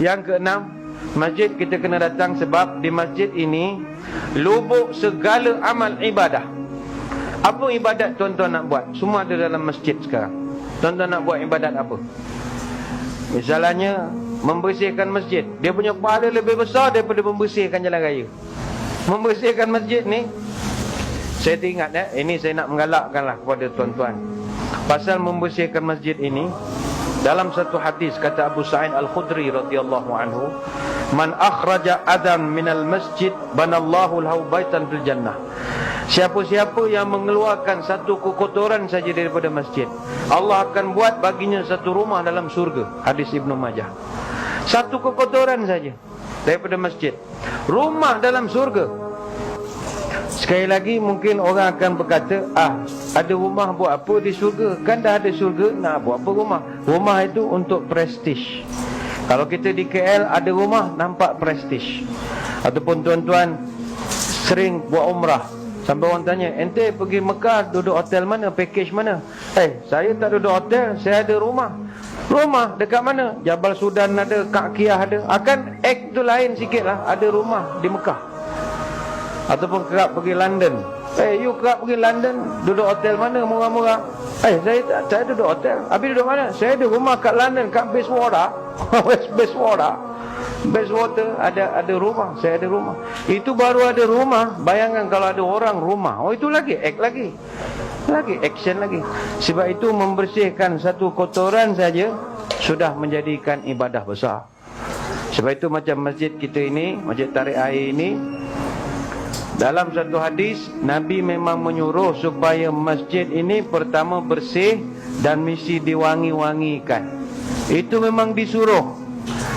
Yang keenam, masjid kita kena datang sebab di masjid ini lubuk segala amal ibadah. Apa ibadat tuan-tuan nak buat? Semua ada dalam masjid sekarang. Tuan-tuan nak buat ibadat apa? Misalnya membersihkan masjid, dia punya pahala lebih besar daripada membersihkan jalan raya. Membersihkan masjid ni, saya teringat ini saya nak menggalakkanlah kepada tuan-tuan pasal membersihkan masjid ini. Dalam satu hadis kata Abu Sa'id Al-Khudri radhiyallahu anhu, "Man akhraja adan minal masjid banallahu lahu baitan fil jannah." Siapa-siapa yang mengeluarkan satu kekotoran saja daripada masjid, Allah akan buat baginya satu rumah dalam surga. Hadis Ibnu Majah. Satu kekotoran saja daripada masjid, rumah dalam surga. Sekali lagi mungkin orang akan berkata, ada rumah buat apa di syurga? Kan dah ada syurga, nak buat apa rumah? Rumah itu untuk prestige. Kalau kita di KL ada rumah, nampak prestige. Ataupun tuan-tuan sering buat umrah, sampai orang tanya, ente pergi Mekah duduk hotel mana, package mana? Saya tak duduk hotel, saya ada rumah. Rumah dekat mana? Jabal Sudan ada, Kak Kiah ada. Akan act tu lain sikit lah, ada rumah di Mekah. Ataupun kerap pergi London, you kerap pergi London, duduk hotel mana murah-murah? Saya duduk hotel. Habis duduk mana? Saya ada rumah kat London, kat Bayswater. Bayswater ada rumah, saya ada rumah. Itu baru ada rumah. Bayangkan kalau ada orang rumah, itu lagi act lagi action lagi. Sebab itu membersihkan satu kotoran saja sudah menjadikan ibadah besar. Sebab itu macam masjid kita ini, Masjid Tarik Air ini, dalam satu hadis Nabi memang menyuruh supaya masjid ini pertama bersih dan mesti diwangi-wangikan. Itu memang disuruh.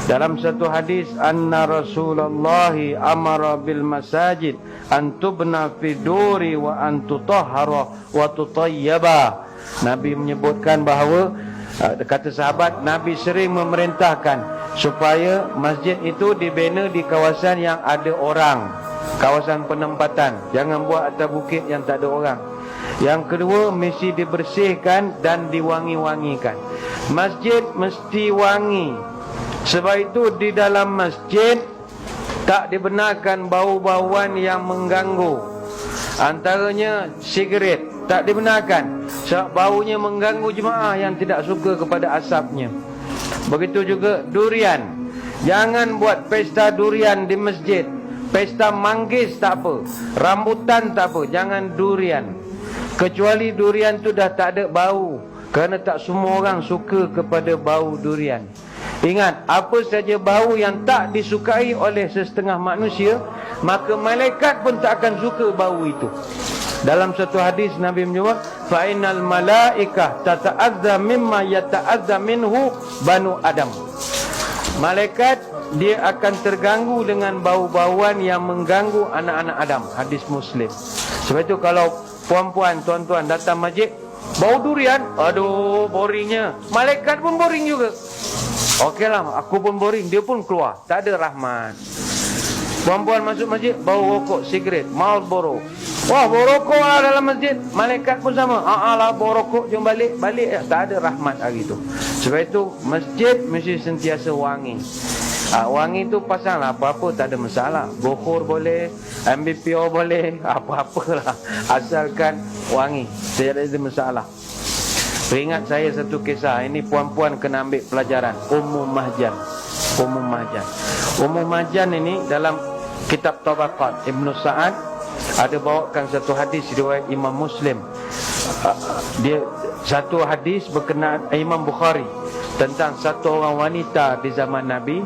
Dalam satu hadis, anna Rasulullah amara bil masajid an tubna fi duri wa an tutahhara wa tutayyaba. Nabi menyebutkan bahawa, kata sahabat, Nabi sering memerintahkan supaya masjid itu dibina di kawasan yang ada orang, kawasan penempatan. Jangan buat atas bukit yang tak ada orang. Yang kedua, mesti dibersihkan dan diwangi-wangikan. Masjid mesti wangi. Sebab itu di dalam masjid tak dibenarkan bau-bauan yang mengganggu. Antaranya sigaret tak dibenarkan, sebab baunya mengganggu jemaah yang tidak suka kepada asapnya. Begitu juga durian. Jangan buat pesta durian di masjid. Pesta manggis tak apa, rambutan tak apa, jangan durian. Kecuali durian tu dah tak ada bau, kerana tak semua orang suka kepada bau durian. Ingat, apa saja bau yang tak disukai oleh sesetengah manusia, maka malaikat pun tak akan suka bau itu. Dalam satu hadis Nabi menyebut, fa innal malaikah tata'adza mimma yata'adza minhu banu Adam. Malaikat dia akan terganggu dengan bau-bauan yang mengganggu anak-anak Adam. Hadis Muslim. Sebab itu kalau puan-puan, tuan-tuan datang masjid, bau durian, aduh boringnya. Malaikat pun boring juga. Okeylah, aku pun boring, dia pun keluar. Tak ada rahmat. Puan-puan masuk masjid, bau rokok, sigaret, Marlboro. Wah, bau rokok lah dalam masjid. Malaikat pun sama. Lah, bau rokok, jom balik. Balik, tak ada rahmat hari itu. Sebab itu, masjid mesti sentiasa wangi. Wangi tu pasanglah apa-apa, tak ada masalah. Bohor boleh, MBPO boleh, apa-apalah, asalkan wangi, tidak ada masalah. Teringat saya satu kisah. Ini puan-puan kena ambil pelajaran. Ummu Mahjan. Ummu Mahjan ini dalam kitab Tabaqat Ibnu Sa'ad ada bawakan satu hadis riwayat Imam Muslim. Dia satu hadis berkenaan Imam Bukhari tentang satu orang wanita di zaman Nabi.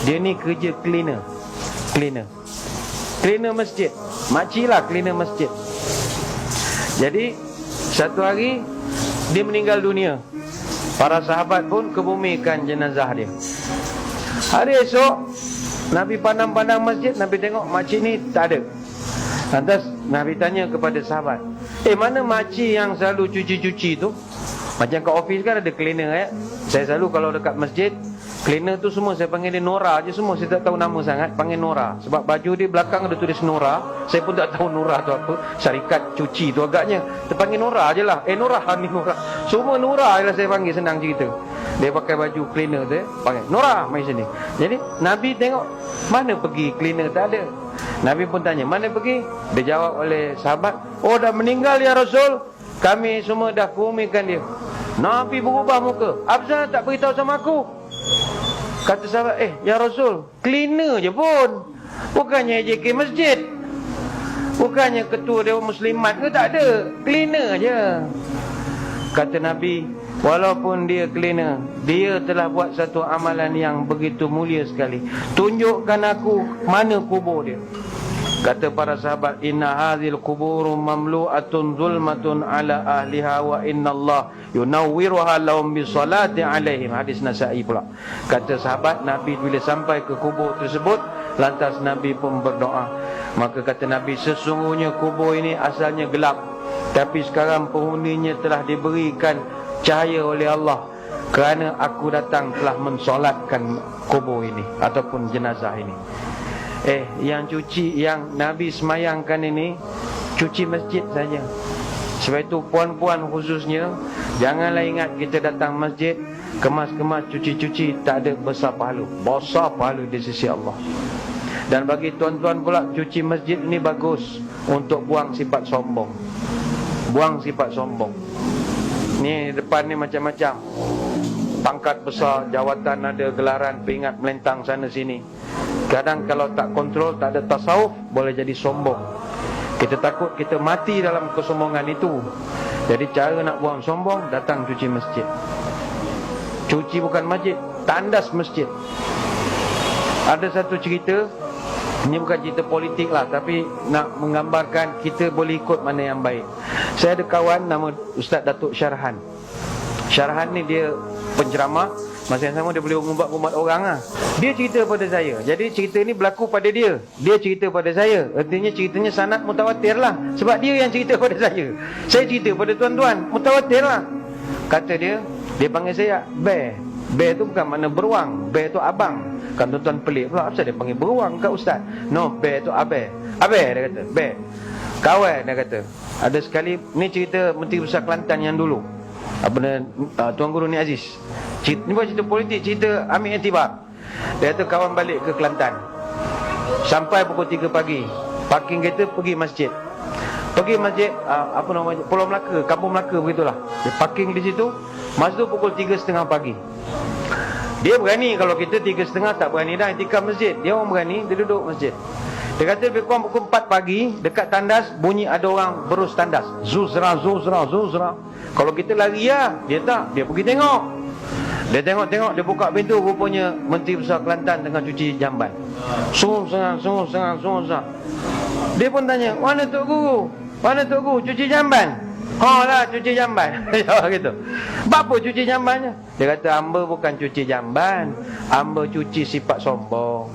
Dia ni kerja cleaner masjid. Makcik lah cleaner masjid. Jadi satu hari dia meninggal dunia. Para sahabat pun kebumikan jenazah dia. Hari esok Nabi pandang-pandang masjid, Nabi tengok makcik ni tak ada. Lantas Nabi tanya kepada sahabat, mana makcik yang selalu cuci-cuci tu? Macam kat office kan ada cleaner ya. Saya selalu kalau dekat masjid, cleaner tu semua saya panggil dia Nora je semua. Saya tak tahu nama sangat, panggil Nora. Sebab baju dia belakang ada tulis Nora. Saya pun tak tahu Nora tu apa. Syarikat cuci tu agaknya. Terpanggil Nora je lah. Nora ni Nora. Semua Nora je lah saya panggil, senang cerita. Dia pakai baju cleaner tu, pakai Nora mai sini. Jadi Nabi tengok mana pergi cleaner, tak ada. Nabi pun tanya, mana pergi? Dia jawab oleh sahabat, oh dah meninggal ya Rasul. Kami semua dah kumikan dia. Nabi berubah muka. Apasal tak beritahu sama aku? Kata sahabat, ya Rasul, cleaner je pun. Bukannya JK masjid. Bukannya ketua Dewan Muslimat ke, tak ada. Cleaner je. Kata Nabi, walaupun dia cleaner, dia telah buat satu amalan yang begitu mulia sekali. Tunjukkan aku mana kubur dia. Kata para sahabat, inna hadhil kuburu mamlu'atun zulmatun ala ahliha wa inna Allah yunawwiruha lahum bisalati alaihim. Hadis Nasa'i pula. Kata sahabat, Nabi bila sampai ke kubur tersebut, lantas Nabi pun berdoa. Maka kata Nabi, sesungguhnya kubur ini asalnya gelap, tapi sekarang penghuninya telah diberikan cahaya oleh Allah, kerana aku datang telah mensolatkan kubur ini ataupun jenazah ini. Yang cuci, yang Nabi semayangkan ini, cuci masjid saja. Sebab itu puan-puan khususnya, janganlah ingat kita datang masjid, kemas-kemas cuci-cuci, tak ada besar pahala. Besar pahala di sisi Allah. Dan bagi tuan-tuan pula, cuci masjid ini bagus untuk buang sifat sombong. Buang sifat sombong. Ni depan ni macam-macam, pangkat besar, jawatan ada, gelaran, peringat melentang sana sini. Kadang kalau tak kontrol, tak ada tasawuf, boleh jadi sombong. Kita takut kita mati dalam kesombongan itu. Jadi cara nak buang sombong, datang cuci masjid. Cuci bukan masjid, tandas masjid. Ada satu cerita, ini bukan cerita politik lah, tapi nak menggambarkan kita boleh ikut mana yang baik. Saya ada kawan nama Ustaz Datuk Syarhan. Syarhan ni dia penceramah, masa yang sama dia boleh umat orang lah. Dia cerita pada saya. Jadi cerita ni berlaku pada dia. Dia cerita pada saya. Artinya ceritanya sanad mutawatir lah. Sebab dia yang cerita pada saya. Saya cerita pada tuan-tuan, mutawatir lah. Kata dia panggil saya Bear. Bear tu bukan makna beruang. Bear tu abang. Kan tuan-tuan pelik pula, apa dia panggil beruang kat Ustaz? No, Bear tu abe. Abe dia kata, Bear. Kawan dia kata. Ada sekali, ni cerita Menteri Besar Kelantan yang dulu, Tuan Guru Ni Aziz. Ni bukan cerita politik, cerita ambil iktibar. Dia kata kawan balik ke Kelantan, sampai pukul 3 pagi, parking kereta, pergi masjid. Pergi masjid Pulau Melaka, Kampung Melaka begitulah. Dia parking di situ. Masa tu pukul 3.30 pagi. Dia berani, kalau kita 3.30 tak berani dah iktikaf masjid. Dia orang berani, dia duduk masjid. Dia kata lebih kurang pukul 4 pagi, dekat tandas bunyi ada orang berus tandas. Zuzra, zuzra, zuzra. Kalau kita lari lah, dia tak. Dia pergi tengok. Dia tengok-tengok, dia buka pintu, rupanya Menteri Besar Kelantan tengah cuci jamban. Sungguh-sungguh. Dia pun tanya, mana Tok Guru? Mana Tok Guru? Cuci jamban? Lah, cuci jamban. Jawab gitu. Apa cuci jambannya? Dia kata, hamba bukan cuci jamban, hamba cuci sifat sombong.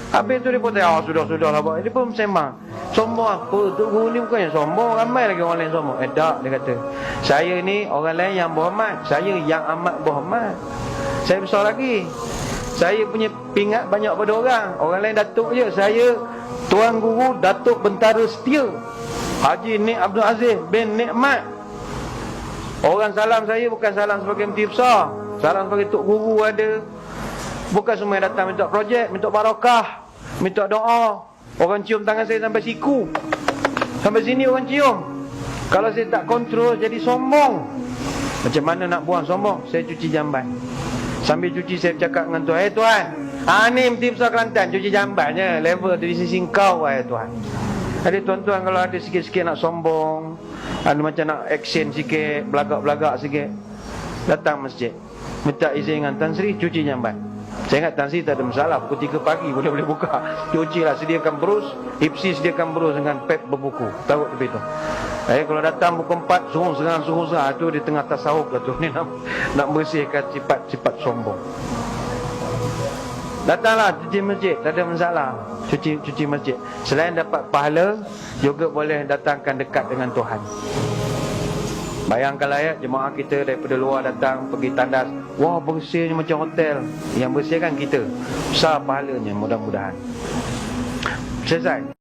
Habis tu dia pun tanya, sudah lah Pak. Dia pun sembang, sombong apa? Tok Guru ni bukannya sombong, ramai lagi orang lain sombong. Tak, dia kata, saya ni orang lain yang berhormat, saya yang amat berhormat. Saya besar lagi, saya punya pingat banyak pada orang. Orang lain datuk je, saya Tuan Guru Datuk Bentara Setia Haji Nik Abdul Aziz bin Nikmat. Orang salam saya bukan salam sebagai menteri besar, salam sebagai Tok Guru ada. Bukan semua yang datang minta projek, minta barakah, minta doa. Orang cium tangan saya sampai siku, sampai sini orang cium. Kalau saya tak kontrol, jadi sombong. Macam mana nak buang sombong? Saya cuci jamban. Sambil cuci saya cakap dengan Tuan, Tuan, ni Menteri Besar Kelantan cuci jambannya, level dari sisi kau, Tuan. Jadi tuan-tuan kalau ada sikit-sikit nak sombong, ada macam nak action sikit, belagak-belagak sikit, datang masjid, minta izin dengan Tan Sri cuci jamban. Saya ingat Tan Sri tak ada masalah, pukul 3 pagi boleh buka. Cuci lah, sediakan berus, Ipsi sediakan berus dengan pep berbuku, taruh di situ. Kalau datang pukul 4, suruh sengang, tu di tengah tasawuf lah tu, ni nak bersihkan sifat sombong. Datanglah cuci masjid, tak ada masalah. Cuci masjid, selain dapat pahala, juga boleh datangkan dekat dengan Tuhan. Bayangkanlah jemaah kita daripada luar datang pergi tandas, wah bersihnya macam hotel. Yang bersihkan kita, besar pahalanya mudah-mudahan. Selesai.